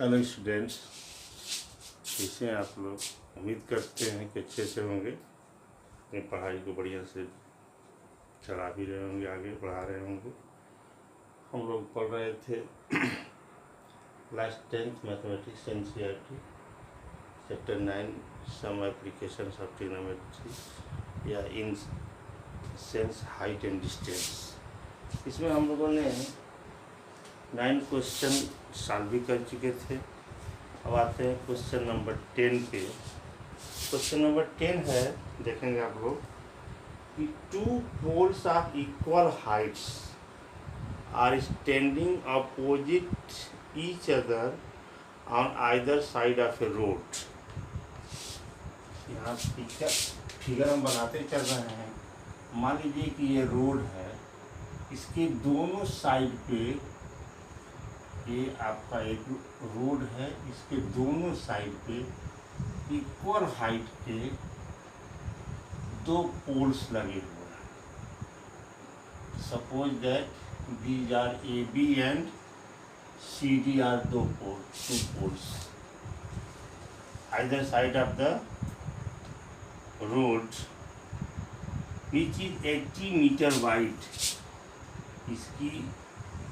Hello students, कैसे हैं आप लोग। उम्मीद करते हैं कि अच्छे से होंगे, अपनी पढ़ाई को बढ़िया से चला भी रहे होंगे, आगे बढ़ा रहे होंगे। हम लोग पढ़ रहे थे class 10th mathematics NCERT chapter 9 some applications of trigonometry या in sense height and distance. इसमें हम लोगों ने 9 क्वेश्चन सॉल्व भी कर चुके थे। अब आते हैं क्वेश्चन नंबर 10 पे। क्वेश्चन नंबर 10 है, देखेंगे आप लोग कि two poles of equal heights are standing opposite each other on either side of a road. यहाँ फिगर हम बनाते चल रहे हैं। मान लीजिए कि ये रोड है, इसके दोनों साइड पे, ये आपका एक रोड है, इसके दोनों साइड पे इक्वल हाइट के दो पोल्स लगे हुए हैं। Suppose that these are AB and CD are two poles either side of the road which is 80 meter wide. इसकी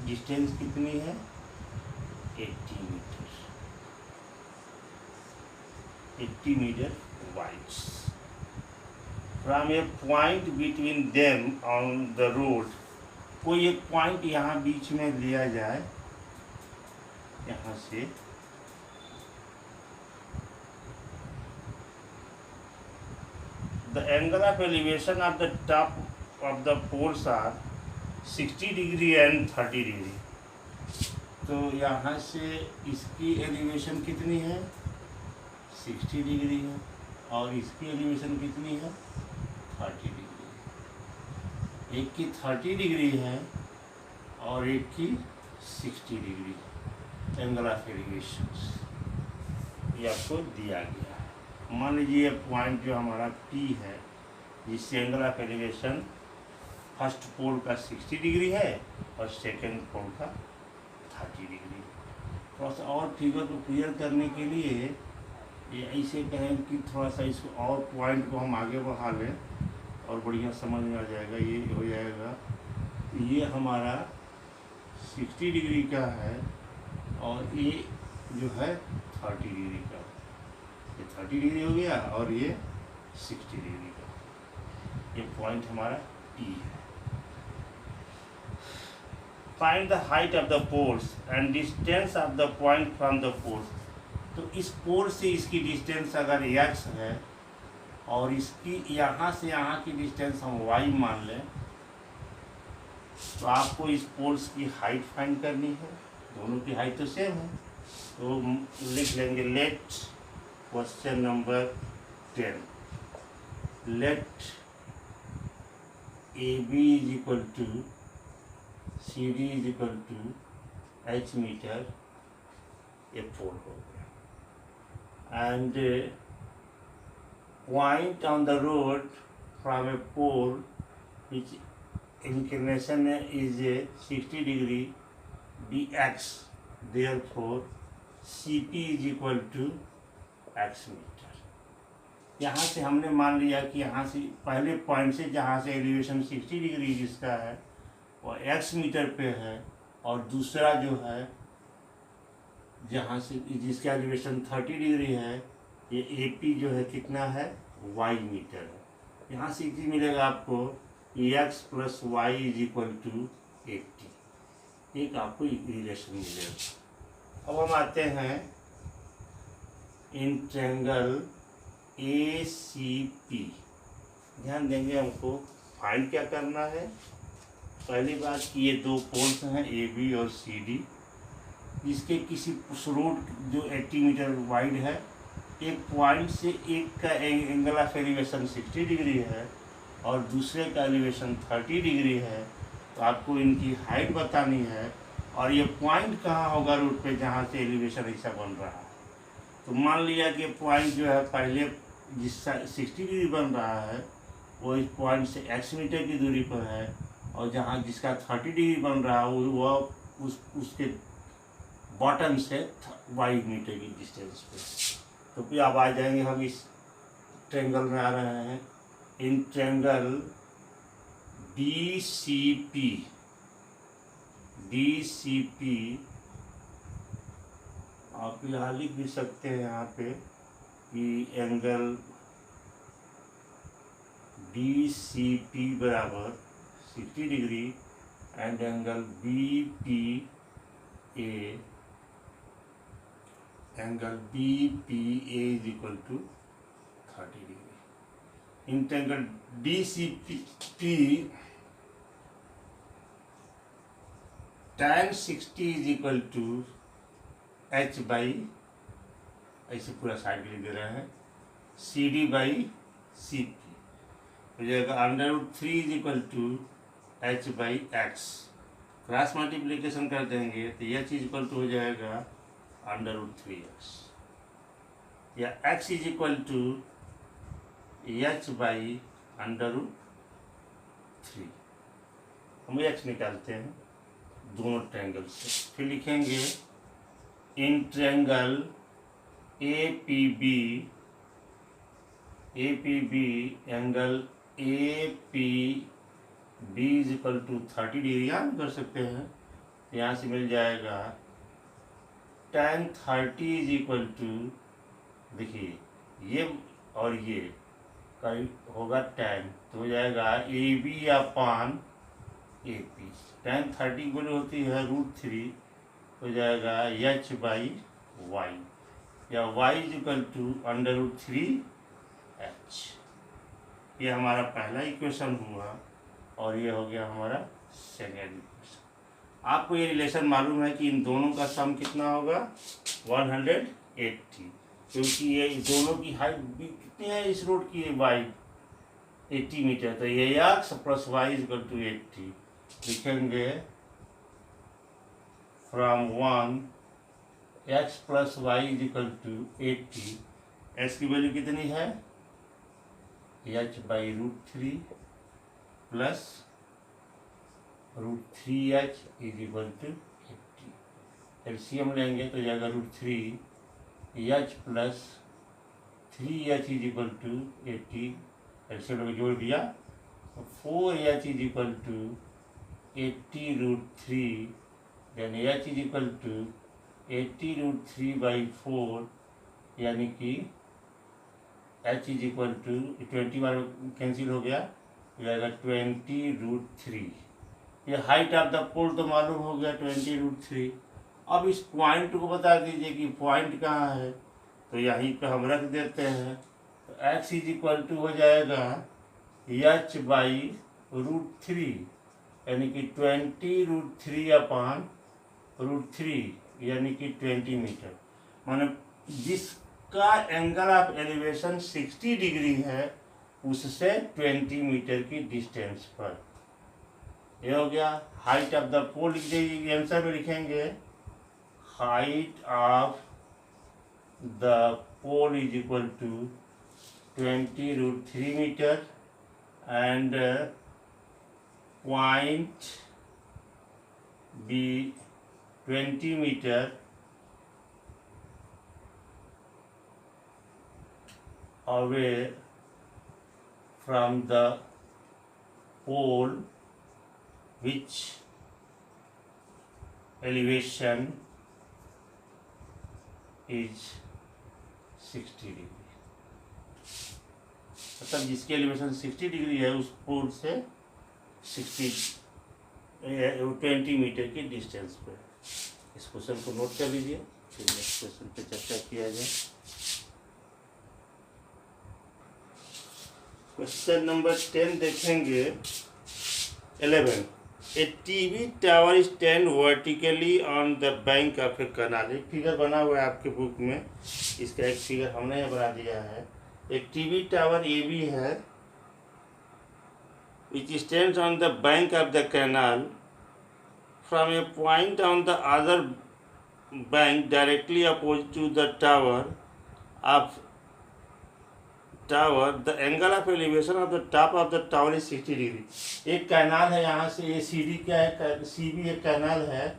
डिस्टेंस कितनी है? 80 meter wide. From a point between them on the road, कोई एक point यहाँ बीच में लिया जाए, यहाँ से the angle of elevation of the top of the poles are 60 degree and 30 degree. तो यहाँ से इसकी एलिवेशन कितनी है? 60 डिग्री है, और इसकी एलिवेशन कितनी है? 30 डिग्री। एक की 30 डिग्री है और एक की 60 डिग्री एंगल ऑफ एलिवेशन ये आपको दिया गया है। मान लीजिए ये पॉइंट जो हमारा P है, जिससे angle of elevation first pole का 60 डिग्री है और सेकेंड पोल का 30 डिग्री। थोड़ा सा और फिगर को क्लियर करने के लिए ये ऐसे कहें कि थोड़ा सा इसको और पॉइंट को हम आगे बढ़ा लें और बढ़िया समझ में आ जाएगा। ये हो जाएगा, ये हमारा 60 डिग्री का है और ये जो है 30 डिग्री का। ये 30 डिग्री हो गया और ये 60 डिग्री का। ये पॉइंट हमारा P है। Find the height of the poles and distance of the point from the poles. तो इस पोल से इसकी डिस्टेंस अगर x है और इसकी यहाँ से यहाँ की डिस्टेंस हम y मान लें, तो आपको इस पोल्स की हाइट फाइंड करनी है। दोनों की हाइट तो सेम है, तो लिख लेंगे let question number 10, let AB is equal to CD is equal to H meter, ये पोल हो गया। And point on the road from a pole which inclination is 60 degree dx, therefore CP is equal to x meter. यहाँ से हमने मान लिया कि यहाँ से पहले पॉइंट से जहाँ से एलिवेशन 60 डिग्री जिसका है वो x मीटर पे है, और दूसरा जो है जहाँ से जिसका एलिवेशन 30 डिग्री है, ये AP जो है कितना है? y मीटर है। यहाँ से इक्वल मिलेगा आपको x plus y is equal to 80। एक आपको रिलेशन मिलेगा। अब हम आते हैं इन ट्रायंगल ACP। ध्यान देंगे, हमको फाइंड क्या करना है। पहली बात कि ये दो पोल्स हैं AB और CD, जिसके किसी रोड जो 80 मीटर वाइड है, एक पॉइंट से एक का एंगल ऑफ एलिवेशन 60 डिग्री है और दूसरे का एलिवेशन 30 डिग्री है। तो आपको इनकी हाइट बतानी है, और ये पॉइंट कहाँ होगा रोड पे जहाँ से एलिवेशन ऐसा बन रहा है। तो मान लिया कि पॉइंट जो है पहले जिस 60 डिग्री बन रहा है वो इस पॉइंट से x मीटर की दूरी पर है, और जहाँ जिसका 30 डिग्री बन रहा है वो उसके बॉटम से 5 मीटर की डिस्टेंस पे। तो फिर अब आ जाएंगे हम इस ट्रेंगल में आ रहे हैं। इन ट्रेंगल DCP आप यहाँ लिख भी सकते हैं यहाँ पे कि एंगल DCP बराबर 60 degree and angle BPA is equal to 30 degree. In angle DCP tan 60 is equal to H by, ऐसे पूरा साइड लिख दे रहे हैं, CD बाई CP हो जाएगा। √3 is equal to H by x. Cross multiplication कर देंगे तो H इज इक्वल टू हो जाएगा √3x, या x is equal to H by √3। हम x निकालते हैं दोनों ट्रायंगल से। फिर लिखेंगे in triangle APB angle APB is equal to 30 degree याद कर सकते हैं। यहाँ से मिल जाएगा tan 30 इज इक्वल टू, देखिए ये और ये का होगा tan, तो हो जाएगा AB अपान AP। tan 30 की वैल्यू होती है √3, हो जाएगा H बाई वाई, या y is equal to √3h। ये हमारा पहला इक्वेशन हुआ और ये हो गया हमारा सेकेंड इक्वेशन। आपको ये रिलेशन मालूम है कि इन दोनों का सम कितना होगा 180, क्योंकि ये दोनों की हाइट भी कितनी है इस रोड की, वाई 80 मीटर। तो ये x plus y is equal to 80 लिखेंगे। From 1 x plus y is equal to 80, x की वैल्यू कितनी है H by √3 plus √3h is equal to 80। LCM लेंगे तो जाएगा √3h plus 3h is equal to 80। LCM में जोड़ दिया तो 4h is equal to 80√3, then h is equal to 80√3 by 4, यानी कि h is equal to 20 bar cancel हो गया, जाएगा 20√3। ये हाइट ऑफ द पोल तो मालूम हो गया 20√3। अब इस पॉइंट को बता दीजिए कि पॉइंट कहाँ है, तो यहीं पे हम रख देते हैं। तो x इज इक्वल टू हो जाएगा h बाई √3, यानी कि 20√3 अपान √3, यानी कि 20 मीटर। माने जिसका एंगल ऑफ एलिवेशन 60 डिग्री है उससे 20 मीटर की डिस्टेंस पर। ये हो गया हाइट ऑफ द पोल। लिख दीजिए, आंसर में लिखेंगे height of the pole is equal to 20√3 meter and point B 20 meter away from the pole, which elevation is 60 degree. मतलब जिसकी एलिवेशन 60 डिग्री है उस पोल से 20 मीटर की डिस्टेंस पे। इस क्वेश्चन को नोट कर लीजिए, फिर नेक्स्ट क्वेश्चन पे चर्चा किया जाए। क्वेश्चन नंबर 10 देखेंगे 11। A TV tower is stand vertically on the bank of a canal. एक फिगर बना हुआ है आपके बुक में, इसका एक फिगर हमने यहाँ बना दिया है। एक टीवी टावर ए बी है which stands on the bank of the canal from a point on the other bank directly opposite to the tower, the angle of elevation of the top of the tower is 60 degree. एक canal है, यहाँ से ये CD क्या है, सी भी एक canal है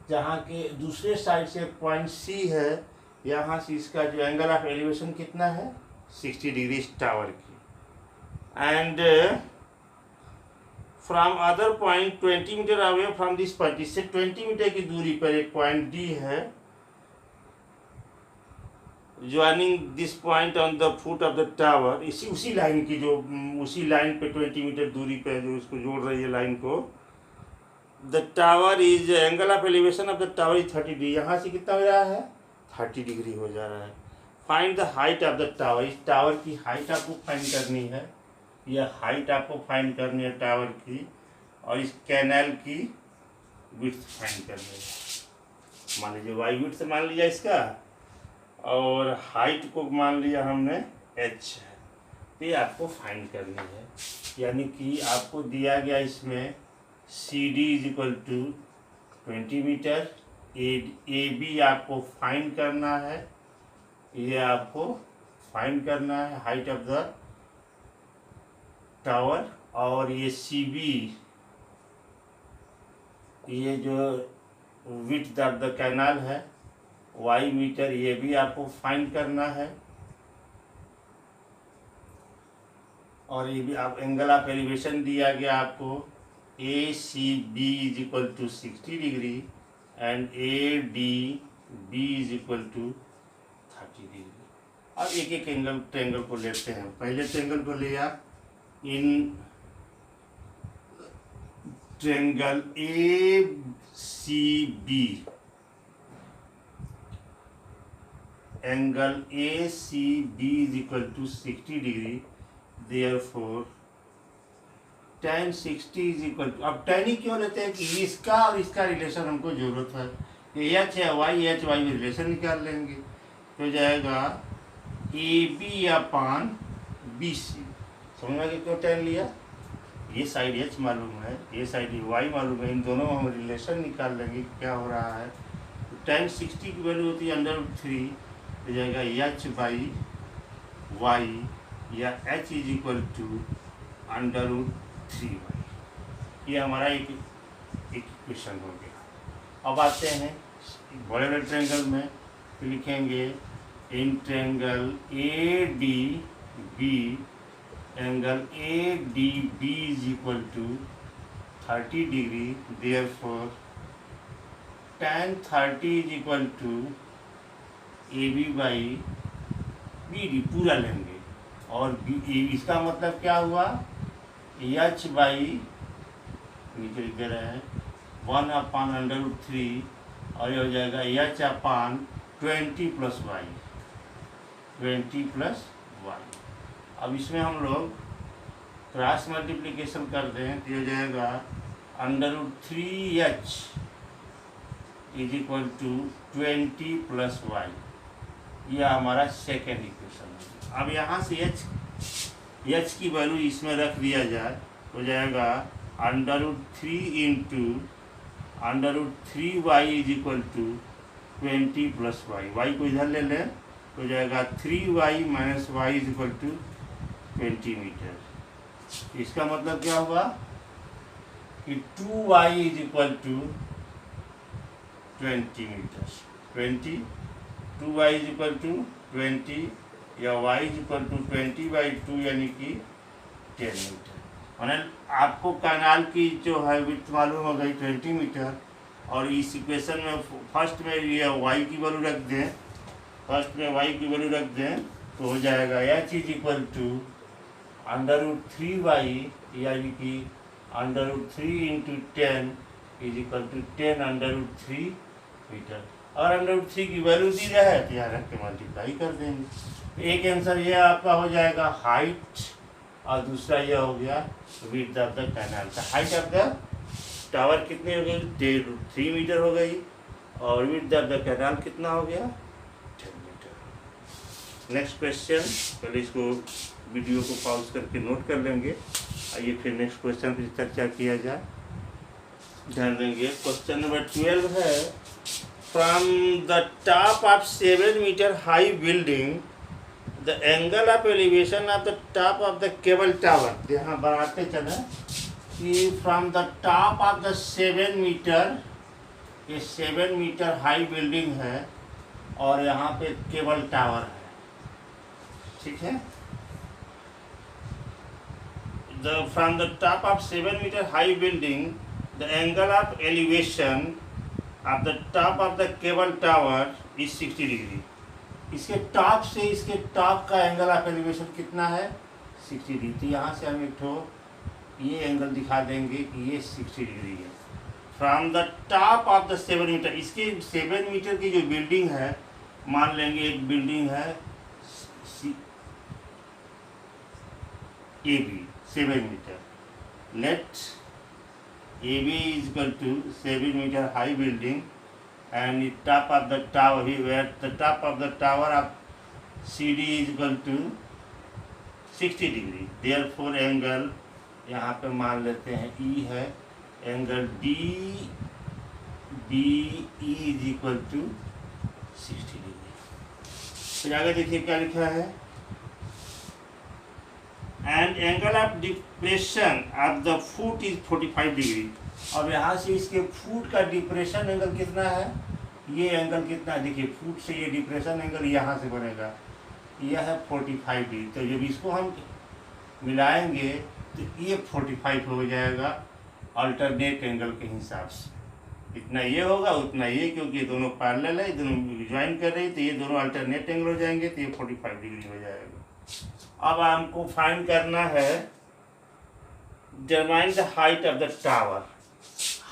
जहाँ के दूसरे साइड से पॉइंट सी है, यहाँ से इसका जो एंगल ऑफ एलिवेशन कितना है 60 डिग्री इस टावर की। And from other point 20 meter away from this point, इससे 20 मीटर की दूरी पर एक पॉइंट डी है, joining this point on the foot of the tower, इसी उसी लाइन की जो उसी लाइन पे 20 मीटर दूरी पे जो इसको जोड़ रही है लाइन को। The tower is angle of elevation of the tower is 30 degree, यहाँ से कितना हो रहा है 30 डिग्री हो जा रहा है। Find the height of the tower, इस टावर की हाइट आपको फाइंड करनी है, यह हाइट आपको फाइंड करनी है टावर की, और इस कैनाल की विड्थ फाइंड करनी है। मान लीजिए वाई विड्थ मान लिया इसका, और हाइट को मान लिया हमने h है, ये आपको फाइंड करनी है। यानी कि आपको दिया गया इसमें C D is equal to 20 meter, A B आपको फाइंड करना है, ये आपको फाइंड करना है हाइट ऑफ द टावर, और ये सी बी, ये जो विड्थ ऑफ द कैनाल है वाई मीटर, ये भी आपको फाइंड करना है, और ये भी आप एंगल ऑफ एलिवेशन दिया गया आपको A C B is equal to 60 degree and A D B is equal to 30 degree. अब एक एक ट्रेंगल को लेते हैं। पहले ट्रेंगल को लिया, in triangle A C B, angle A C B is equal to 60 degree, therefore tan 60 is equal to, अब tan ही क्यों लेते हैं कि इसका और इसका रिलेशन हमको जरूरत है, ये एच है वाई, एच वाई में रिलेशन निकाल लेंगे, तो जाएगा A B upon B C. समझ में क्यों tan लिया, ये साइड एच मालूम है, ये साइड वाई मालूम है, इन दोनों में हम रिलेशन निकाल लेंगे क्या हो रहा है। तो tan 60 की वैल्यू होती है √3, हो जाएगा एच बाई वाई, या h is equal to √3y। ये हमारा एक इक्वेशन हो गया। अब आते हैं बड़े बड़े ट्रायंगल में, तो लिखेंगे in triangle A D B, angle A D B is equal to 30 degree, therefore tan 30 is equal to A B by B D पूरा लेंगे, और इसका मतलब क्या हुआ एच बाई, नीचे लिख दे रहे हैं 1 अपान √3, और ये हो जाएगा एच अपान 20 प्लस वाई, 20 प्लस वाई। अब इसमें हम लोग क्रॉस मल्टीप्लिकेशन कर दें तो ये हो जाएगा √3h is equal to 20 plus y, यह हमारा सेकेंड इक्वेशन है। अब यहाँ से एच की वैल्यू इसमें रख दिया जाए, हो जाएगा √3 into √3y is equal to 20 plus y, y को इधर ले लें, हो जाएगा 3y minus y is equal to 20 meter. इसका मतलब क्या हुआ कि 2y is equal to 20 meter, 2y is equal to 20, या y इज इक्वल टू 20/2 यानी कि 10 मीटर। मैंने आपको कैनाल की जो है विड्थ मालूम हो गई 20 मीटर, और इस इक्वेशन में फर्स्ट में ये y की वैल्यू रख दें, फर्स्ट में y की वैल्यू रख दें, तो हो जाएगा h is equal to √3y, यानी कि √3 into 10 is equal to 10√3 meter. और √3 की वैल्यू दी रहे तो यहाँ रख के मल्टीप्लाई कर देंगे। एक आंसर ये आपका हो जाएगा हाइट, और दूसरा ये हो गया विड्थ ऑफ द कैनाल का। हाइट ऑफ द टावर कितनी हो गई 3 मीटर हो गई, और विड्थ ऑफ द कैनाल कितना हो गया 10 मीटर। नेक्स्ट क्वेश्चन, पहले इसको वीडियो को पॉज करके नोट कर लेंगे, आइए फिर नेक्स्ट क्वेश्चन पर चर्चा किया जाए। ध्यान देंगे क्वेश्चन नंबर 12 है, from the top of 7 metre high building the angle of elevation of the top of the cable tower. यहाँ बनाते चले कि from the top of the 7 metre ये 7 मीटर हाई बिल्डिंग है और यहाँ पे केबल टावर है, ठीक है। From the top of 7 metre high building the angle of elevation of the top of the cable tower is 60 degree. इसके top से इसके टॉप का एंगल ऑफ एलिवेशन कितना है? 60 डिग्री। तो यहाँ से हम एक ठो ये एंगल दिखा देंगे कि ये 60 डिग्री है। From the top of the 7 metre, इसके 7 मीटर की जो बिल्डिंग है, मान लेंगे एक बिल्डिंग है A B 7 metre, let A B is equal to 7 metre high building and the top of the tower, where the top of the tower of CD is equal to 60 degree. therefore angle यहाँ पे मान लेते हैं E है, angle D B E is equal to 60 degree. फिर आगे देखिए क्या लिखा है, and angle of depression of the foot is 45 degree. अब यहाँ से इसके फुट का डिप्रेशन एंगल कितना है? ये एंगल कितना है? देखिए फुट से ये डिप्रेशन एंगल यहाँ से बनेगा, यह है 45 डिग्री। तो जब इसको हम मिलाएंगे तो ये 45 हो जाएगा अल्टरनेट एंगल के हिसाब से। इतना ये होगा उतना ये, क्योंकि ये दोनों पैरेलल है, दोनों ज्वाइन कर रही, तो ये दोनों अल्टरनेट एंगल हो जाएंगे, तो ये 45 डिग्री हो जाएगा। अब हमको फाइंड करना है determine the height of the tower.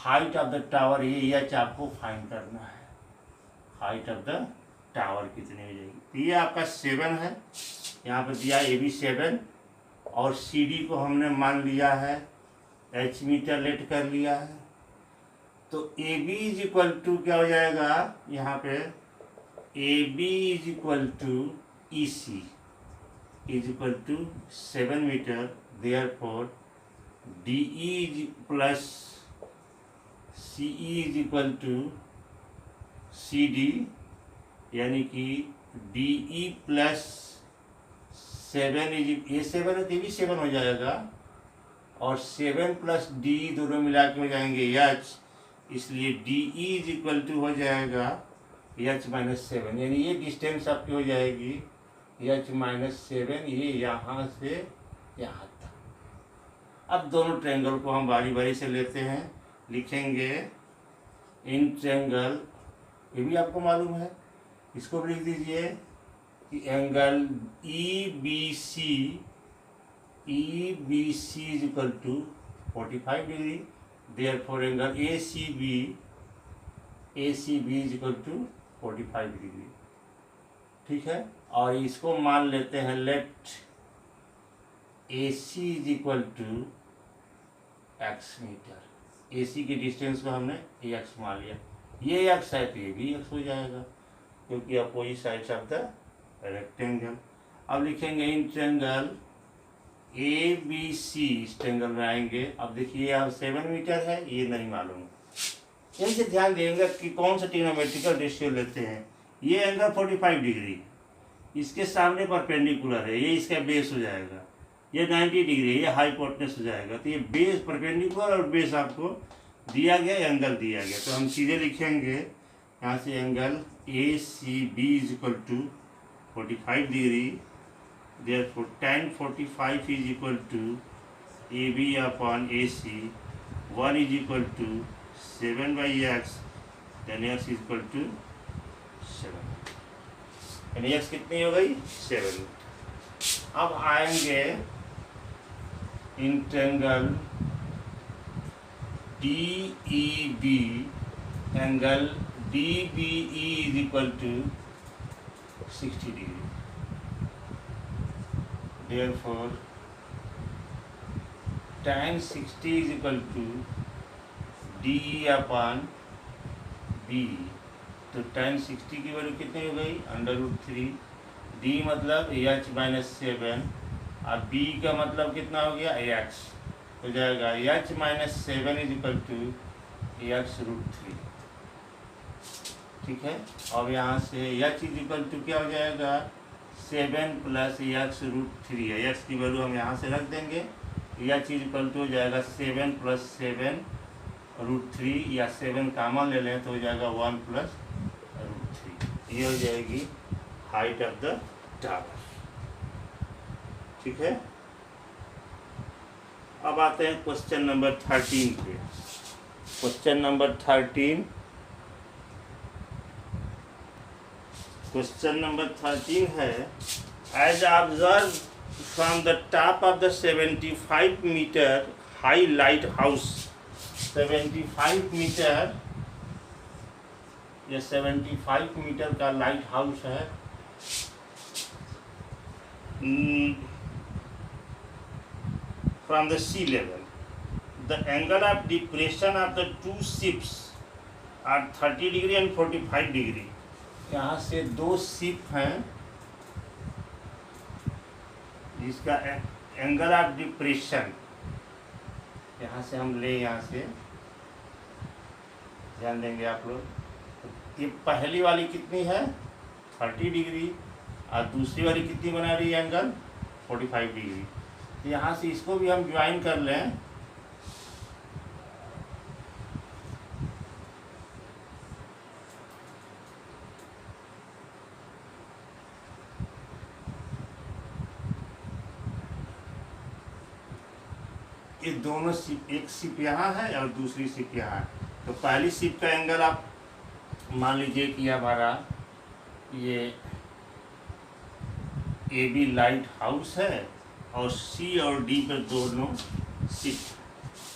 Height of the tower ये एच आपको फाइंड करना है, हाइट ऑफ द टावर कितनी हो जाएगी। तो ये आपका 7 है, यहाँ पर दिया ए बी 7 और सी डी को हमने मान लिया है एच मीटर लेट कर लिया है। तो A B is equal to क्या हो जाएगा, यहाँ पे A B is equal to E C is equal to 7 metre, therefore D E plus C E is equal to C D, यानी कि डी ई प्लस 7 इज, ये 7 है तो ये भी 7 हो जाएगा, और 7 प्लस डी दोनों मिला के हो जाएंगे एच, इसलिए D E is equal to हो जाएगा एच माइनस 7, यानी ये डिस्टेंस आपकी हो जाएगी एच माइनस 7, ये यहाँ से यहाँ तक। अब दोनों ट्रायंगल को हम बारी बारी से लेते हैं, लिखेंगे इन ट्रायंगल, ये भी आपको मालूम है, इसको भी लिख दीजिए कि angle E B C is equal to 45 degree, therefore angle A C B is equal to 45 degree, ठीक है। और इसको मान लेते हैं let A C is equal to X meter. A C की डिस्टेंस को हमने एक्स मान लिया, ये एक्स है तो ये भी एक्स हो जाएगा, क्योंकि opposite sides of the rectangle. अब लिखेंगे in triangle A B C, इस ट्रायंगल में आएंगे। अब देखिए अब 7 मीटर है, ये नहीं मालूम, यही से ध्यान देंगे कि कौन सा ट्रिग्नोमेट्रिकल रेशियो लेते हैं। ये एंगल 45 डिग्री इसके सामने परपेंडिकुलर है, ये इसका बेस हो जाएगा, ये 90 डिग्री, ये हाइपोटेनस हो जाएगा। तो ये बेस परपेंडिकुलर और बेस आपको दिया गया, एंगल दिया गया, तो हम सीधे लिखेंगे यहाँ से angle A C B is equal to 45 degree, therefore tan 45 is equal to A B upon A C, 1 is equal to 7/x, then x is equal to 7, यानी x कितनी हो गई 7। अब आएंगे in triangle D E B, angle D B E is equal to 60 degree, therefore tan 60 is equal to D upon B. तो tan 60 की value कितनी हो गई √3, डी मतलब एच माइनस 7 और बी का मतलब कितना हो गया एक्स, हो जाएगा h minus 7 is equal to x√3, ठीक है। अब यहाँ से एच इज इक्वल टू क्या हो जाएगा 7 प्लस x√3 है, एक्स की वैल्यू हम यहाँ से रख देंगे, एच इज इक्वल टू हो जाएगा 7 प्लस 7 √3 या 7 कॉमन ले लें तो हो जाएगा 1 + √3। ये हो जाएगी हाइट ऑफ द टावर। ठीक है। अब आते हैं क्वेश्चन नंबर 13 पे। क्वेश्चन नंबर 13 है, as observe from the top of the 75 metre high lighthouse. 75 metre, ये 75 मीटर का लाइट हाउस है। From the sea level the angle of depression of the two ships are 30 degree and 45 degree. यहाँ से दो ship हैं जिसका angle of depression यहाँ से हम ले, यहाँ से ध्यान देंगे आप लोग। ये पहली वाली कितनी है 30 डिग्री और दूसरी वाली कितनी बना रही है एंगल 45 डिग्री। तो यहाँ से इसको भी हम ज्वाइन कर लें। ये दोनों शिप, एक शिप यहाँ है और दूसरी शिप यहाँ है। तो पहली शिप का एंगल आप मान लीजिए कि हमारा ये AB लाइट हाउस है और C और D पे दोनों शिप।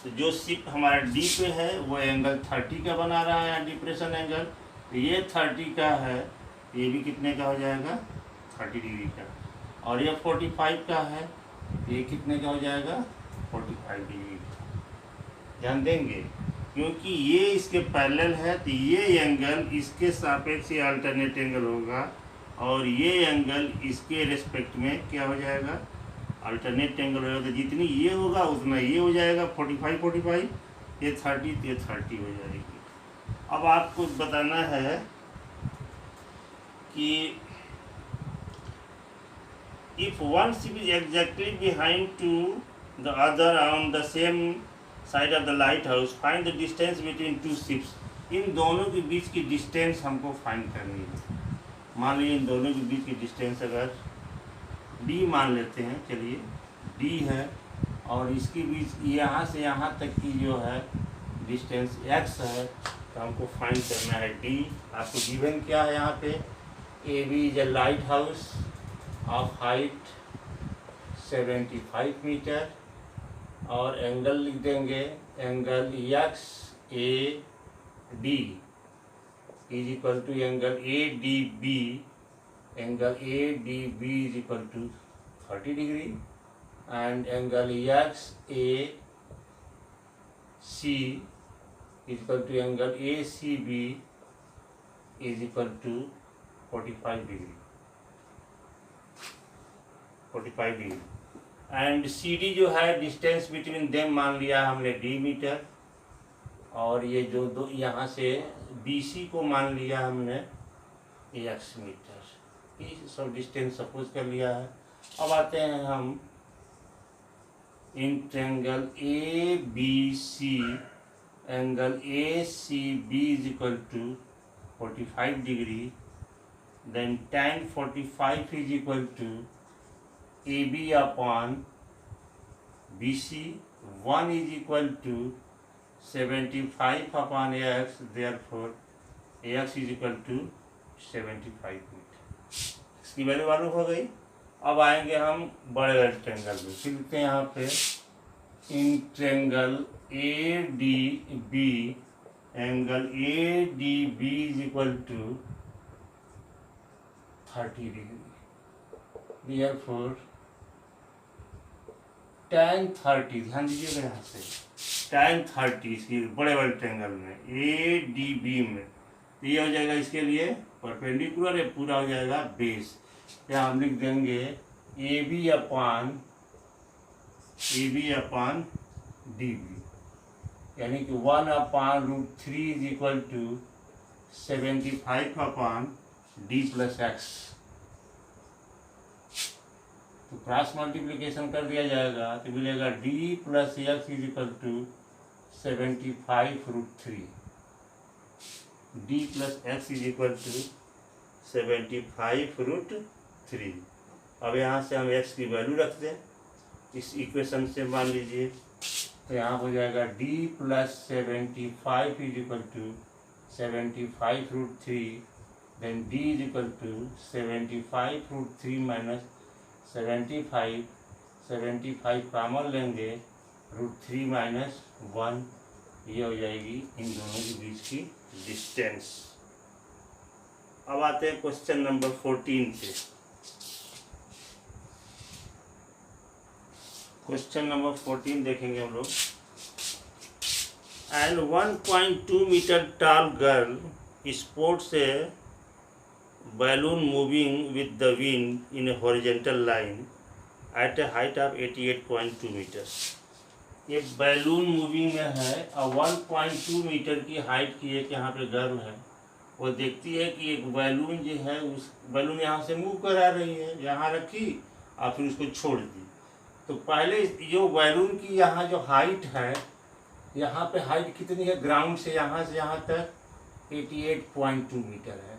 तो जो शिप हमारा D पे है वो एंगल 30 का बना रहा है डिप्रेशन एंगल। तो ये 30 का है, ये भी कितने का हो जाएगा 30 डिग्री का। और ये 45 का है, ये कितने का हो जाएगा 45 डिग्री। ध्यान देंगे क्योंकि ये इसके पैरेलल है तो ये एंगल इसके सापेक्ष अल्टरनेट एंगल होगा और ये एंगल इसके रेस्पेक्ट में क्या हो जाएगा अल्टरनेट एंगल होगा। तो जितनी ये होगा उतना ये हो जाएगा 45, ये 30 तो ये 30 हो जाएगी। अब आपको बताना है कि if one ship is exactly behind to the other on the same side of the lighthouse, find the distance between two ships। इन दोनों के बीच की डिस्टेंस हमको फाइंड करनी है। मान लीजिए इन दोनों के बीच की डिस्टेंस अगर D मान लेते हैं, चलिए D है और इसके बीच यहाँ से यहाँ तक की जो है डिस्टेंस x है। तो हमको फाइंड करना है D। आपको गिवन क्या है यहाँ पे AB is a lighthouse of height 75 metre और एंगल लिख देंगे angle XAD is equal to angle ADB। Angle ADB is equal to 30 degree and angle XAC is equal to angle ACB is equal to 45 degree. And CD जो है distance between them मान लिया हमने D metre और ये जो दो यहाँ से BC को मान लिया हमने X मीटर। ये सब डिस्टेंस सपोज कर लिया है। अब आते हैं हम in triangle ABC angle ACB is equal to 45 degree. Then tan 45 is equal to AB upon BC। 1 is equal to 75 upon X, therefore X is equal to 75 metre. इसकी वैल्यू मालूम हो गई। अब आएंगे हम बड़े रेक्टेंगल में। फिर लिखते हैं यहाँ पे in triangle ADB angle ADB is equal to 30 degree. therefore tan 30, ध्यान दीजिएगा यहाँ से tan 30 इसकी बड़े बड़े ट्रायंगल में ADB में तो ये हो जाएगा इसके लिए परपेंडिकुलर, ये पूरा हो जाएगा बेस। यहाँ हम लिख देंगे AB अपान DB यानी कि 1/√3 is equal to 75 upon D plus x. तो क्रॉस मल्टीप्लिकेशन कर दिया जाएगा तो मिलेगा D plus x is equal to 75√3, d plus x is equal to 75√3। अब यहाँ से हम x की वैल्यू रख दें इस इक्वेशन से, मान लीजिए तो यहाँ हो जाएगा d plus 75 is equal to 75√3, then d is equal to 75√3 minus 75 common लेंगे, √3 माइनस 1, ये हो जाएगी इन दोनों के बीच की डिस्टेंस। अब आते हैं क्वेश्चन नंबर 14 पे। क्वेश्चन नंबर 14 देखेंगे हम लोग। And 1.2 metre tall girl sports a balloon moving with the wind in a horizontal line at a height of 88.2 meters। ये बैलून मूविंग में है और 1.2 मीटर की हाइट की एक यहाँ पे गर्ल है, वो देखती है कि एक बैलून जो है उस बैलून यहाँ से मूव करा रही है, यहाँ रखी और फिर उसको छोड़ दी। तो पहले जो बैलून की यहाँ जो हाइट है, यहाँ पे हाइट कितनी है ग्राउंड से यहाँ तक 88.2 मीटर है।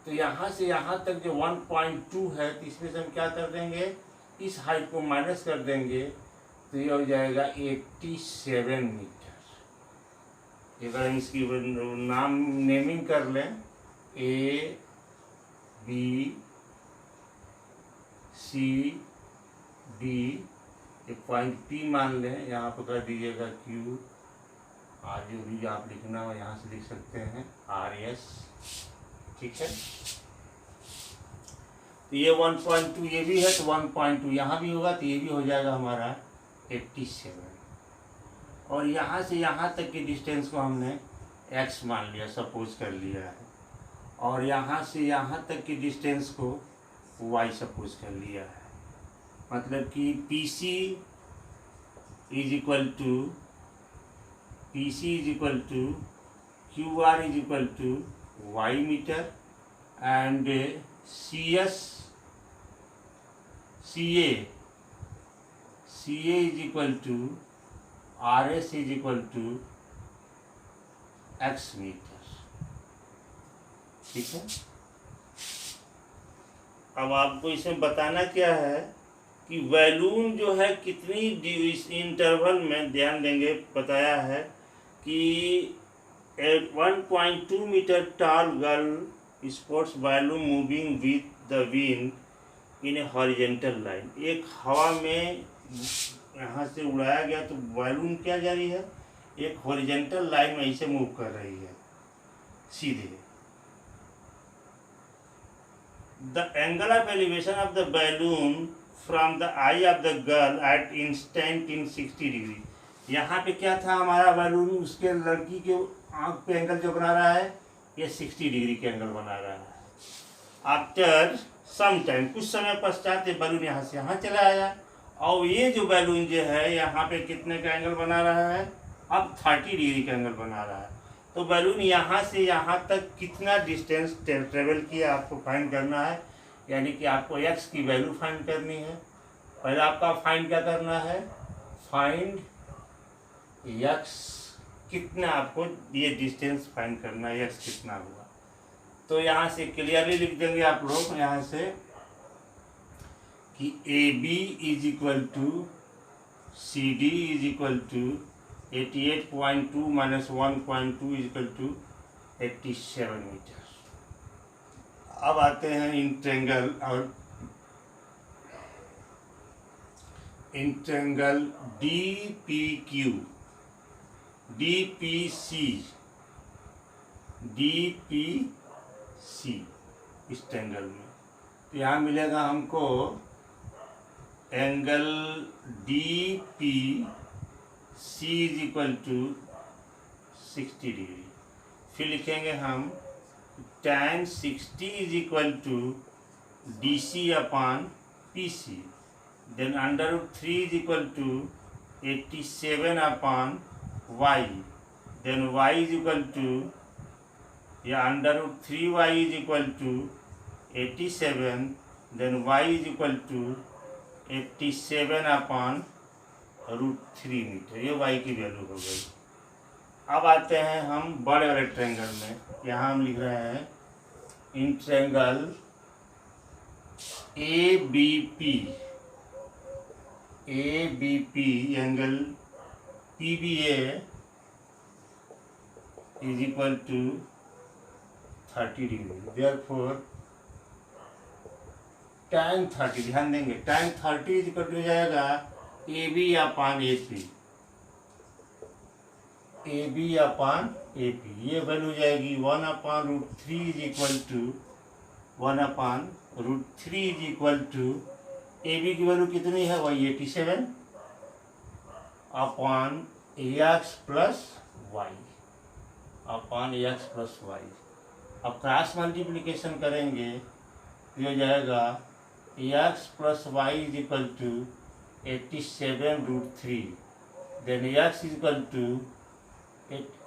तो यहाँ से यहाँ तक जो 1.2 है तो इसमें से हम क्या कर देंगे, इस हाइट को माइनस कर देंगे तो ये हो जाएगा 87 मीटर। अगर हम इसकी नाम नेमिंग कर लें A B C D, एक पॉइंट P मान लें, यहाँ पर कर दीजिएगा Q, और जो भी आप लिखना हो यहाँ से लिख सकते हैं RS, ठीक है। तो ये 1.2 ये भी है तो 1.2 यहाँ भी होगा तो ये भी हो जाएगा हमारा 87। और यहाँ से यहाँ तक की डिस्टेंस को हमने x मान लिया, सपोज कर लिया है, और यहाँ से यहाँ तक की डिस्टेंस को y सपोज कर लिया है। मतलब कि PC is equal to QR is equal to y metre and CA is equal to RS is equal to x metre, ठीक है। अब आपको इसमें बताना क्या है कि बैलून जो है कितनी इंटरवल में, ध्यान देंगे, बताया है कि 1.2 metre tall girl sports balloon moving with the wind in a horizontal line. एक हवा में यहाँ से उड़ाया गया तो बैलून क्या जा रही है, एक हॉरिजॉन्टल लाइन में ऐसे मूव कर रही है सीधे। The angle of elevation of the balloon from the eye of the girl at instant in 60 degree. यहाँ पे क्या था, हमारा बैलून उसके लड़की के आँख पे एंगल जो बना रहा है ये 60 डिग्री के एंगल बना रहा है। आफ्टर सम टाइम, कुछ समय पश्चात ये बैलून यहाँ से यहाँ चला आया और ये जो बैलून जो है यहाँ पे कितने का एंगल बना रहा है, अब 30 डिग्री का एंगल बना रहा है। तो बैलून यहाँ से यहाँ तक कितना डिस्टेंस ट्रेवल किया आपको फाइंड करना है, यानी कि आपको x की वैल्यू फाइंड करनी है। पहले आपका फाइंड क्या करना है, फाइंड x कितना, आपको ये डिस्टेंस फाइंड करना है, x कितना हुआ। तो यहाँ से क्लियरली लिख देंगे आप लोग यहाँ से कि AB is equal to CD is equal to 88.2 minus 1.2 is equal to 87 metre. अब आते हैं इंट्रेंगल और इंट्रेंगल DPQ, DPC, इस ट्रेंगल में तो यहाँ मिलेगा हमको angle DPC is equal to 60 degree. फिर लिखेंगे हम tan 60 is equal to DC upon PC, then √3 is equal to 87 upon Y, then Y is equal to या √3y is equal to 87, then y is equal to 87 upon √3 metre, ये y की value हो गई। अब आते हैं हम बड़े वाले ट्रायंगल में। यहाँ हम लिख रहे हैं in triangle ABP angle PBA is equal to 30 degree. Therefore tan 30, ध्यान देंगे, tan 30 इज इक्वल टू हो जाएगा AB upon AP, AB upon AP। ये वैल्यू हो जाएगी 1/√3 is equal to 1/√3 is equal to AB की वैल्यू कितनी है, वही 87 upon AX plus y, upon AX plus y. अब क्रॉस मल्टीप्लिकेशन करेंगे तो हो जाएगा AX plus y is equal to 87√3, then AX is equal to,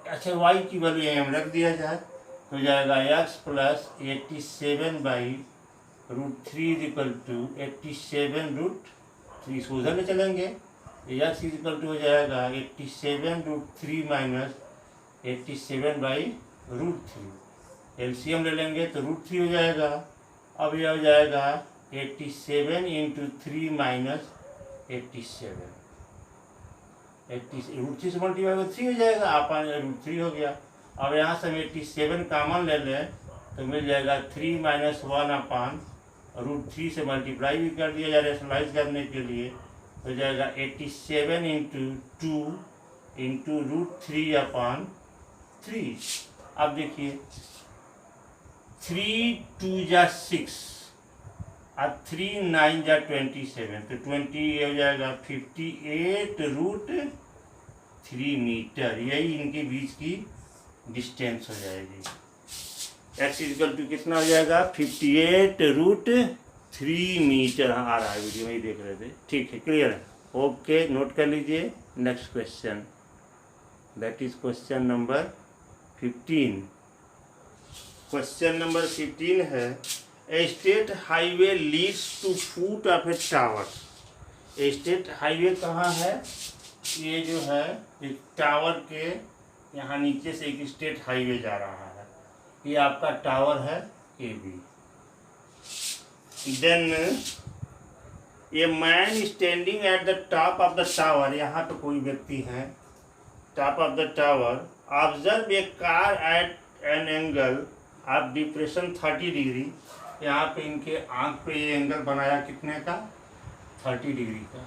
अच्छा वाई की वैल्यू यहाँ रख दिया जाए तो हो जाएगा x plus 87/√3 is equal to 87√3। इसको उधर ले चलेंगे, x इज इक्वल टू हो जाएगा 87√3 माइनस 87/√3। एलसीएम ले लेंगे तो √3 हो जाएगा। अब यह हो जाएगा 87 इंटू 3 माइनस 87, √3 से मल्टीप्लाई हो 3 हो जाएगा, अपन √3 हो गया। अब यहाँ से हम 87 कॉमन ले लें तो मिल जाएगा 3 माइनस 1/√3 से मल्टीप्लाई भी कर दिया जाए रेशनलाइज करने के लिए, हो जाएगा 87 इंटू 2 इंटू √3/3। अब देखिए 3 2 जा 6 और 3 9 जा 27, तो 20 हो जाएगा 58√3 मीटर। यही इनके बीच की डिस्टेंस हो जाएगी। x इक्वल टू कितना हो जाएगा, 58√3 मीटर। हाँ आ रहा है, वीडियो में ही देख रहे थे, ठीक है, क्लियर है, ओके, नोट कर लीजिए। Next question, that is question number 15। Question number 15 है, a state highway leads to foot of a tower. State highway कहाँ है, ये जो है एक टावर के यहाँ नीचे से एक स्टेट हाईवे जा रहा है, ये आपका टावर है AB। Then a man standing at the top of the tower, यहाँ पे कोई व्यक्ति है top of the tower, observe a car at an angle of depression 30 degree. यहाँ पे इनके आंख पे ये एंगल बनाया कितने का, 30 डिग्री का,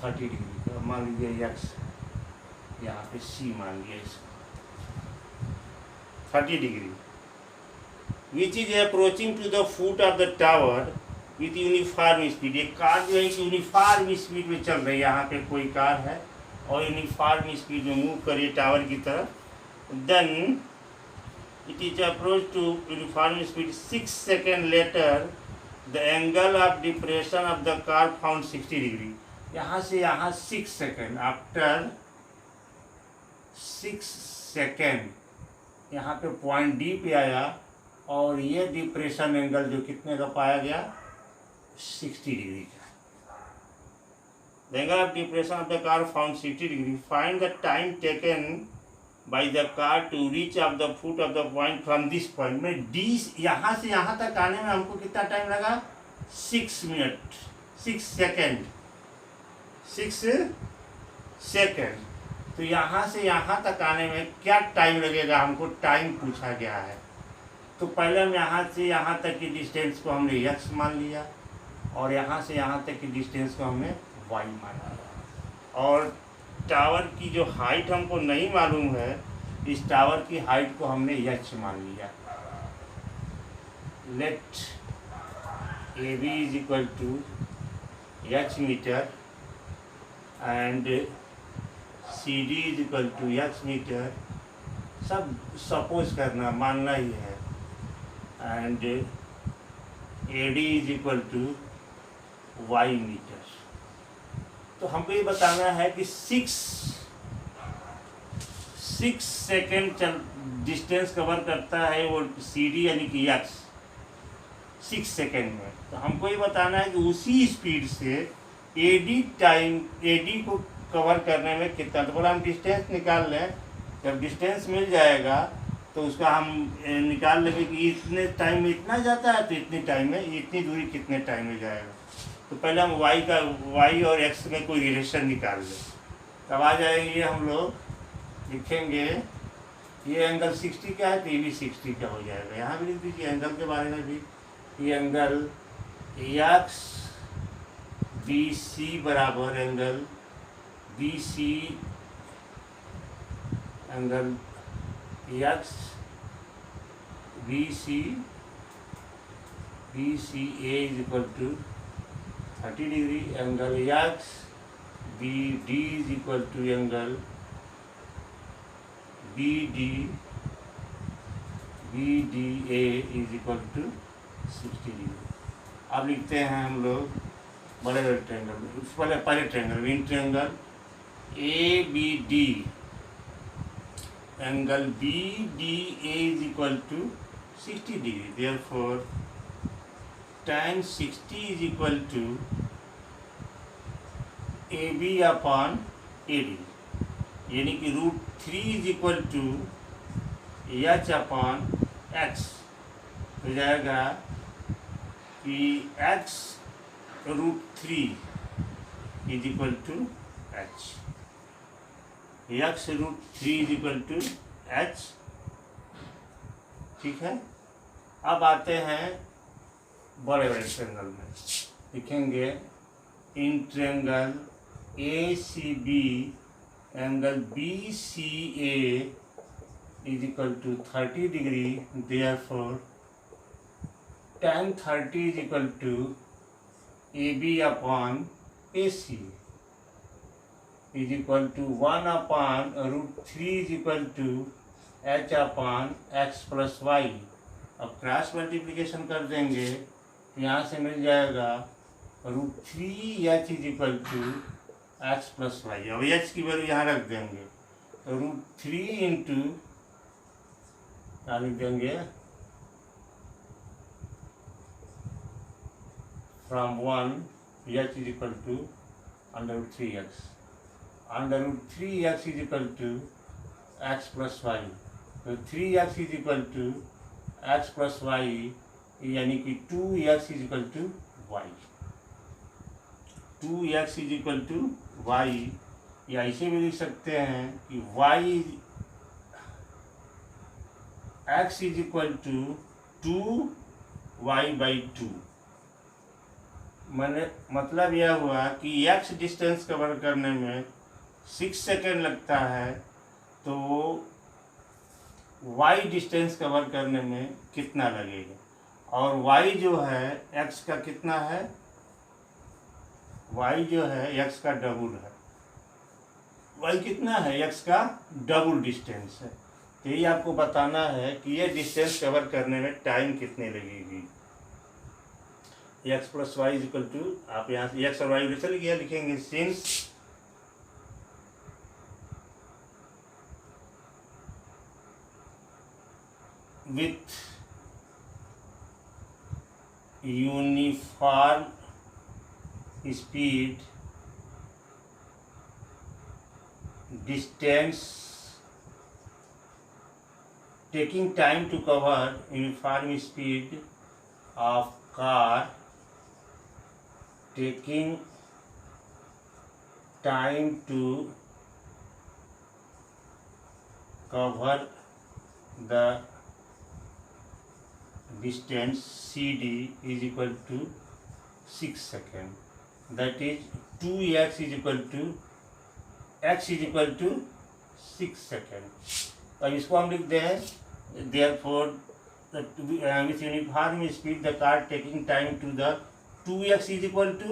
30 डिग्री का। मान लीजिए x, यहाँ पे C मान लिया इसको, 30 degree, which is approaching to the foot of the tower with uniform speed. ये कार जो है यूनिफॉर्म स्पीड में चल रही है, यहाँ पे कोई कार है और यूनिफॉर्म स्पीड में मूव करिए टावर की तरफ। Then it is approached to uniform speed 6 seconds later, the angle of depression of the car found 60 degree। यहाँ से यहाँ 6 सेकेंड, आफ्टर 6 सेकेंड यहाँ पे पॉइंट डी पे आया और ये डिप्रेशन एंगल जो कितने का पाया गया, 60 डिग्री का। The angle of depression of the car found 60 degree. Find the time taken by the car to reach up the foot of the point from this point। में D यहाँ से यहाँ तक आने में हमको कितना टाइम लगा, 6 मिनट, 6 सेकेंड, 6 सेकेंड। तो यहाँ से यहाँ तक आने में क्या टाइम लगेगा, हमको टाइम पूछा गया है। तो पहले हम यहाँ से यहाँ तक की डिस्टेंस को हमने x मान लिया और यहाँ से यहाँ तक की डिस्टेंस को हमने y मान लिया, और टावर की जो हाइट हमको नहीं मालूम है, इस टावर की हाइट को हमने h मान लिया। Let AB is equal to h metre and CD is equal to x metre, सब सपोज करना, मानना ही है, and AD is equal to y metre. तो हमको ये बताना है कि 6 सेकेंड डिस्टेंस कवर करता है वो CD यानी कि x 6 सेकेंड में। तो हमको ये बताना है कि उसी स्पीड से AD को कवर करने में कितना, तो बोला हम डिस्टेंस निकाल लें। जब डिस्टेंस मिल जाएगा तो उसका हम निकाल लेंगे कि इतने टाइम में इतना जाता है तो इतनी टाइम में इतनी दूरी कितने टाइम में जाएगा। तो पहले हम वाई और एक्स में कोई रिलेशन निकाल लें। तब आ जाएंगे हम लोग लिखेंगे ये एंगल 60 का है तो ये भी 60 का हो जाएगा। यहाँ भी लिख दीजिए एंगल के बारे में भी, ये एंगल एक्स बी सी बराबर angle B C angle X B C A is equal to 30 degree, angle X B D is equal to angle B D A is equal to 60 degree. अब लिखते हैं हम लोग बड़े बड़े triangle में, पहले triangle in triangle A B D, angle B D A is equal to 60 degree. Therefore tan 60 is equal to A B upon A D, यानी कि √3 is equal to h upon x हो जाएगा कि x √3 is equal to h, x √3 is equal to h. ठीक है, अब आते हैं बड़े बड़े ट्रायंगल में, लिखेंगे in triangle A C B angle B C A is equal to 30 degree. Therefore tan 30 is equal to A B upon A C is equal to 1 upon √3 is equal to h upon x plus y. अब cross multiplication कर देंगे तो यहाँ से मिल जाएगा √3 h is equal to x plus y. अब h की वैल्यू यहाँ रख देंगे तो √3 इंटू क्या लिख देंगे from 1 h is equal to √3x, √3x is equal to x plus y. तो 3x is equal to x plus y, यानी कि 2x is equal to y, 2x is equal to y. या ऐसे भी लिख सकते हैं कि y x is equal to 2y/2। मैंने मतलब यह हुआ कि x डिस्टेंस कवर करने में 6 सेकेंड लगता है, तो y डिस्टेंस कवर करने में कितना लगेगा, और y जो है x का कितना है, y जो है x का डबल है, y कितना है x का डबल डिस्टेंस है। तो ये आपको बताना है कि ये डिस्टेंस कवर करने में टाइम कितने लगेगी। x plus y is equal to, आप यहाँ से x और y चल गया, लिखेंगे since with uniform speed distance taking time to cover uniform speed of car, taking time to cover the distance CD is equal to 6 seconds. That is 2x is equal to x is equal to 6 seconds. अब इसको हम लिख दें therefore with uniform speed the car taking time to the 2x is equal to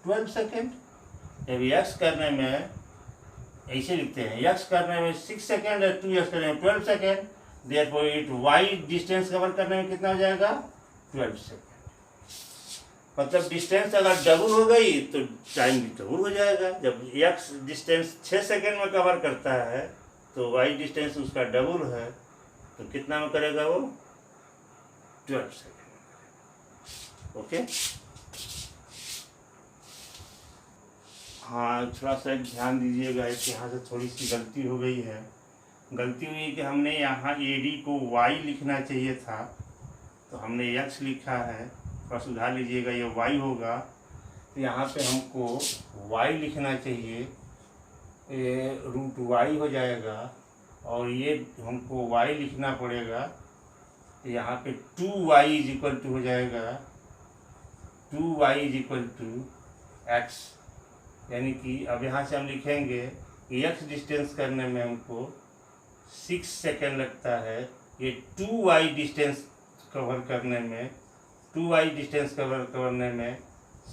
12 seconds. जब x करने में ऐसे लिखते हैं, x करने में 6 सेकेंड है, 2x करने में 12 second, therefore it y distance cover करने में कितना हो जाएगा 12 सेकेंड। मतलब डिस्टेंस अगर डबल हो गई तो टाइम भी डबल हो जाएगा। जब x डिस्टेंस 6 सेकेंड में कवर करता है तो y डिस्टेंस उसका डबल है, तो कितना में करेगा वो 12 सेकेंड। ओके, हाँ, थोड़ा सा ध्यान दीजिएगा, एक यहाँ से थोड़ी सी गलती हो गई है। गलती हुई कि हमने यहाँ AD को Y लिखना चाहिए था, तो हमने X लिखा है। थोड़ा सुधार लीजिएगा, ये Y होगा। तो यहाँ पे हमको Y लिखना चाहिए, ये √Y हो जाएगा, और ये हमको Y लिखना पड़ेगा। तो यहाँ पे 2Y इज इक्वल टू हो जाएगा 2Y is equal to X। यानी कि अब यहाँ से हम लिखेंगे कि X डिस्टेंस करने में हमको 6 सेकेंड लगता है, ये 2Y डिस्टेंस कवर करने में 2Y डिस्टेंस करने में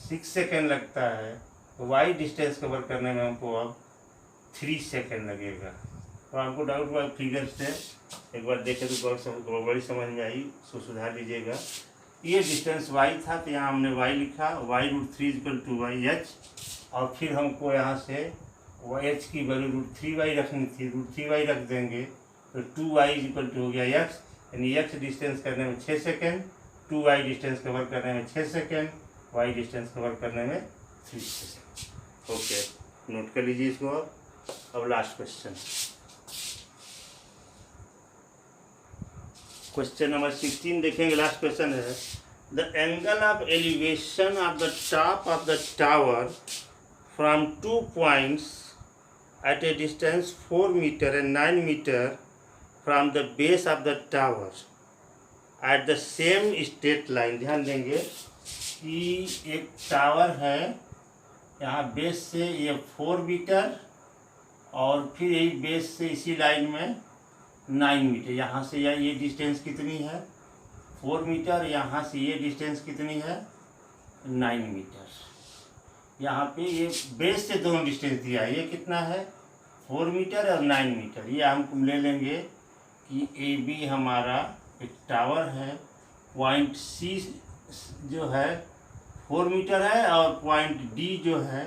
6 सेकेंड लगता है, तो Y डिस्टेंस कवर करने में हमको अब 3 सेकेंड लगेगा। तो आपको डाउट हुआ फिगर से एक बार देखें तो बड़ी समझ में आई, सो सुधार लीजिएगा। ये डिस्टेंस Y था, तो यहाँ हमने Y लिखा, Y√3 इक्वल टू YH, और फिर हमको यहाँ से H की वैल्यू √3Y रखनी थी, √3Y रख देंगे, तो 2Y इक्वल टू हो गया X। यानी X डिस्टेंस करने में 6 सेकेंड, 2Y डिस्टेंस कवर करने में 6 सेकेंड, Y डिस्टेंस कवर करने में 3 सेकेंड। ओके, नोट कर लीजिए इसको। अब लास्ट क्वेश्चन नंबर 16 देखेंगे। लास्ट क्वेश्चन है, the angle of elevation of the top of the tower from 2 points at a distance 4 metre and 9 metre from the base of the tower at the same straight line. ध्यान देंगे कि एक tower है, यहाँ base से ये 4 metre, और फिर यही बेस से इसी लाइन में 9 मीटर। यहाँ से ये डिस्टेंस कितनी है 4 मीटर, यहाँ से ये डिस्टेंस कितनी है 9 मीटर। यहाँ पे ये बेस से दोनों डिस्टेंस दिया है, ये कितना है 4 मीटर और 9 मीटर। ये हम ले लेंगे कि AB हमारा एक टावर है, पॉइंट C जो है 4 मीटर है, और पॉइंट D जो है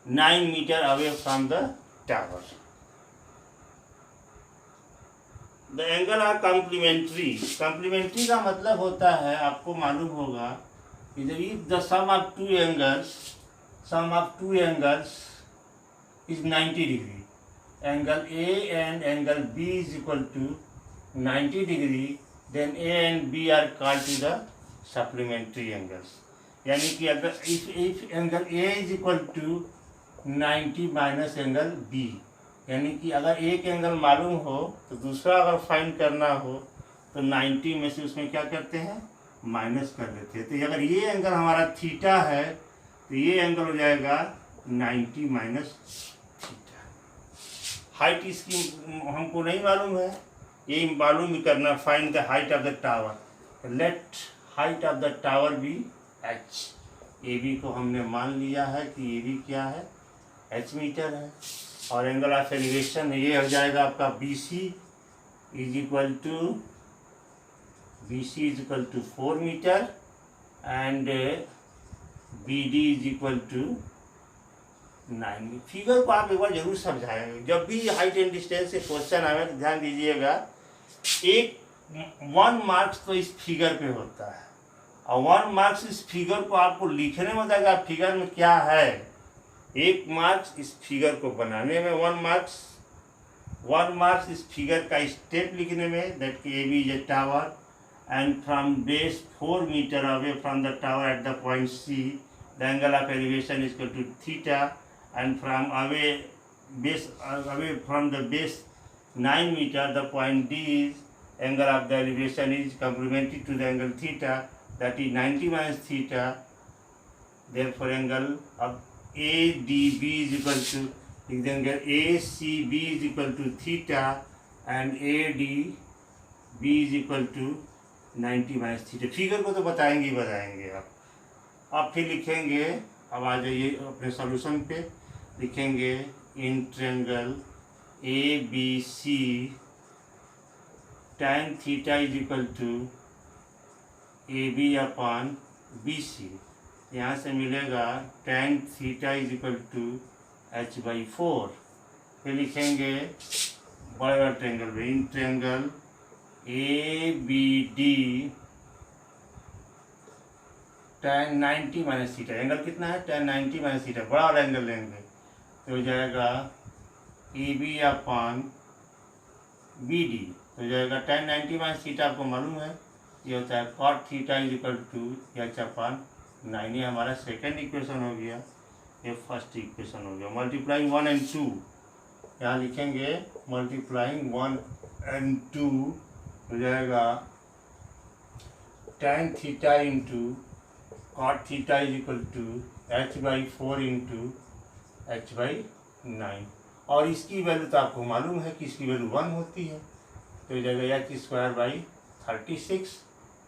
9 metre away from the tower. The angle are complementary. Complementary का मतलब होता है, आपको मालूम होगा कि जब the sum of two angles is 90 degree, angle A and angle B is equal to 90 degree, then A and B are called to the supplementary angles. यानी कि अगर if angle A is equal to 90 minus angle B, यानी कि अगर एक angle मालूम हो तो दूसरा अगर फाइंड करना हो तो 90 में से उसमें क्या करते हैं माइनस कर देते हैं। तो अगर ये एंगल हमारा थीटा है तो ये एंगल हो जाएगा 90 माइनस थीटा। हाइट इसकी हमको नहीं मालूम है, ये मालूम ही करना, find the height of the tower. Let height of the tower be h। AB को हमने मान लिया है कि AB क्या है h मीटर है, और एंगल ऑफ एलिवेशन ये हो जाएगा आपका BC is equal to 4 metre and BD is equal to 9। Figure को आप एक बार जरूर समझाएंगे। जब भी हाइट एंड डिस्टेंस से क्वेश्चन आए तो ध्यान दीजिएगा, एक 1 मार्क्स तो इस फिगर पे होता है, और 1 मार्क्स इस फिगर को आपको लिखने में देगा फिगर में क्या है। 1 मार्क्स इस फिगर को बनाने में, 1 मार्क्स इस फिगर का स्टेप लिखने में, दैट कि AB is a tower and from base 4 metre away from the tower at the point C, the angle of elevation is equal to theta, and from away from the base 9 metre the point D is angle of the elevation is complementary to the angle theta, that is 90 minus theta. Therefore angle अब ADB is equal to, लिख देंगे ACB is equal to theta and ADB is equal to 90 minus theta. Figure को तो बताएंगे आप। अब फिर लिखेंगे, अब आ जाइए अपने सॉल्यूशन पे, लिखेंगे in triangle ABC tan theta is equal to AB upon BC। यहाँ से मिलेगा tan theta is equal to h/4। फिर लिखेंगे बड़े बड़ा ट्रायंगल में, in triangle ABD tan 90 minus theta. Angle कितना है tan 90 माइनस थीटा, बड़ा वाला एंगल लेंगे, तो हो जाएगा AB अपॉन BD, तो हो जाएगा tan 90 माइनस थीटा आपको मालूम है, ये होता है cot theta is equal to H upon 9। ये हमारा सेकेंड इक्वेशन हो गया, ये फर्स्ट इक्वेशन हो गया। मल्टीप्लाइंग 1 और 2, यहाँ लिखेंगे मल्टीप्लाइंग 1 और 2 हो जाएगा tan theta into cot theta is equal to H/4 into H/9। और इसकी वैल्यू तो आपको मालूम है कि इसकी वैल्यू 1 होती है, तो हो जाएगा H²/36,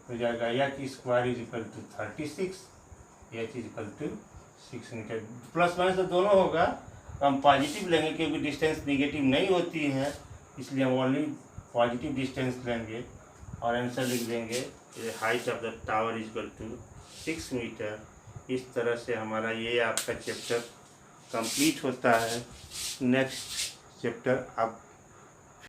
हो जाएगा H² is equal to 36, H is equal to 6 metre. Plus minus तो दोनों होगा, हम पॉजिटिव लेंगे क्योंकि डिस्टेंस निगेटिव नहीं होती है, इसलिए हम ओनली पॉजिटिव डिस्टेंस लेंगे और आंसर लिख देंगे height of the tower is equal to 6 metre. इस तरह से हमारा ये आपका चैप्टर कंप्लीट होता है। नेक्स्ट चैप्टर आप